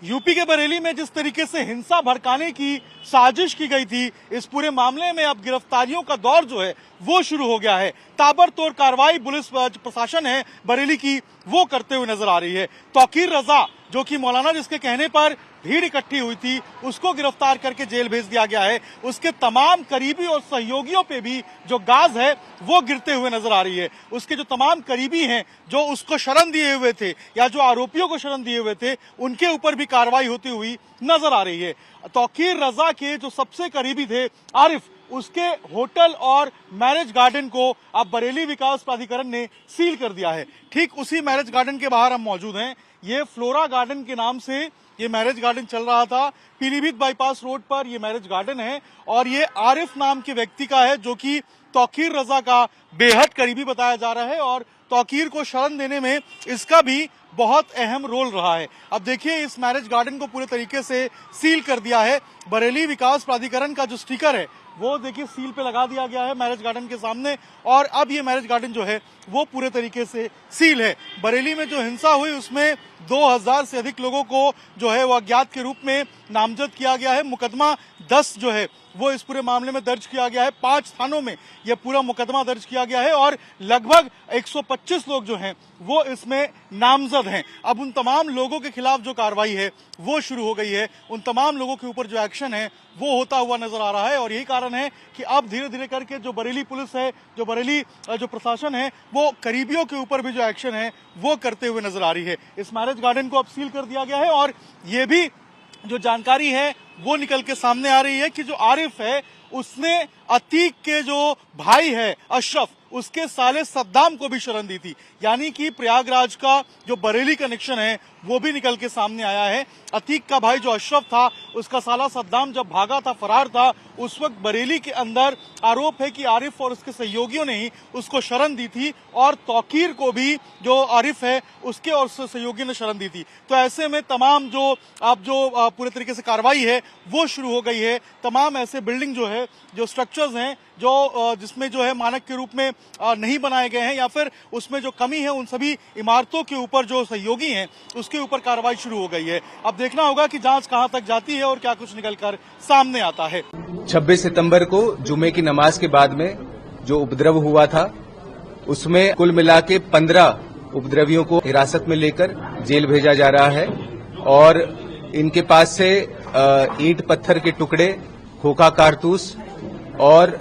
UP के बरेली में जिस तरीके से हिंसा भड़काने की साजिश की गई थी, इस पूरे मामले में अब गिरफ्तारियों का दौर जो है वो शुरू हो गया है। ताबड़तोड़ कार्रवाई पुलिस प्रशासन है बरेली की वो करते हुए नजर आ रही है। तौकीर रजा जो कि मौलाना जिसके कहने पर भीड़ इकट्ठी हुई थी उसको गिरफ्तार करके जेल भेज दिया गया है। उसके तमाम करीबी और सहयोगियों पे भी जो गाज है वो गिरते हुए नजर आ रही है। उसके जो तमाम करीबी हैं जो उसको शरण दिए हुए थे या जो आरोपियों को शरण दिए हुए थे उनके ऊपर भी कार्रवाई होती हुई नजर आ रही है। तौकीर रजा के जो सबसे करीबी थे आरिफ, उसके होटल और मैरिज गार्डन को अब बरेली विकास प्राधिकरण ने सील कर दिया है। ठीक उसी मैरिज गार्डन के बाहर हम मौजूद हैं। ये फ्लोरा गार्डन के नाम से ये मैरिज गार्डन चल रहा था। पीलीभीत बाईपास रोड पर ये मैरिज गार्डन है और ये आरिफ नाम के व्यक्ति का है जो कि तौकीर रजा का बेहद करीबी बताया जा रहा है और तौकीर को शरण देने में इसका भी बहुत अहम रोल रहा है। अब देखिए इस मैरिज गार्डन को पूरे तरीके से सील कर दिया है। बरेली विकास प्राधिकरण का जो स्टिकर है वो देखिए सील पे लगा दिया गया है मैरिज गार्डन के सामने और अब ये मैरिज गार्डन जो है वो पूरे तरीके से सील है। बरेली में जो हिंसा हुई उसमें 2000 से अधिक लोगों को जो है वो अज्ञात के रूप में नामजद किया गया है। मुकदमा 10 जो है वो इस पूरे मामले में दर्ज किया गया है। 5 थानों में यह पूरा मुकदमा दर्ज किया गया है और लगभग 125 लोग जो हैं वो इसमें नामजद हैं। अब उन तमाम लोगों के खिलाफ जो कार्रवाई है वो शुरू हो गई है। उन तमाम लोगों के ऊपर जो एक्शन है वो होता हुआ नजर आ रहा है और यही कारण है कि अब धीरे धीरे करके जो बरेली पुलिस है, जो बरेली जो प्रशासन है, वो करीबियों के ऊपर भी जो एक्शन है वो करते हुए नजर आ रही है। इस मैरिज गार्डन को अब सील कर दिया गया है और ये भी जो जानकारी है वो निकल के सामने आ रही है कि जो आरिफ है उसने अतीक के जो भाई है अशरफ, उसके साले सद्दाम को भी शरण दी थी। यानी कि प्रयागराज का जो बरेली कनेक्शन है वो भी निकल के सामने आया है। अतीक का भाई जो अशरफ था उसका साला सद्दाम जब भागा था, फरार था, उस वक्त बरेली के अंदर आरोप है कि आरिफ और उसके सहयोगियों ने ही उसको शरण दी थी और तौकीर को भी जो आरिफ है उसके और सहयोगियों ने शरण दी थी। तो ऐसे में तमाम जो अब जो पूरे तरीके से कार्रवाई है वो शुरू हो गई है। तमाम ऐसे बिल्डिंग जो है, जो स्ट्रक्चर्स हैं जो जिसमें जो है मानक के रूप में नहीं बनाए गए हैं या फिर उसमें जो कमी है उन सभी इमारतों के ऊपर जो सहयोगी हैं उसके ऊपर कार्रवाई शुरू हो गई है। अब देखना होगा कि जांच कहां तक जाती है और क्या कुछ निकलकर सामने आता है। 26 सितंबर को जुमे की नमाज के बाद में जो उपद्रव हुआ था उसमें कुल मिला के 15 उपद्रवियों को हिरासत में लेकर जेल भेजा जा रहा है और इनके पास से ईंट पत्थर के टुकड़े, खोखा कारतूस और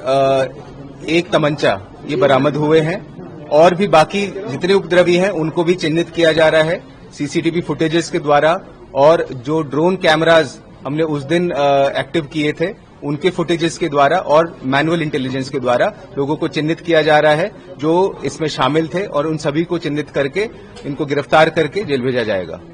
एक तमंचा ये बरामद हुए हैं और भी बाकी जितने उपद्रवी हैं उनको भी चिन्हित किया जा रहा है सीसीटीवी फुटेजेस के द्वारा और जो ड्रोन कैमराज हमने उस दिन एक्टिव किए थे उनके फुटेजेस के द्वारा और मैनुअल इंटेलिजेंस के द्वारा लोगों को चिन्हित किया जा रहा है जो इसमें शामिल थे और उन सभी को चिन्हित करके इनको गिरफ्तार करके जेल भेजा जाएगा।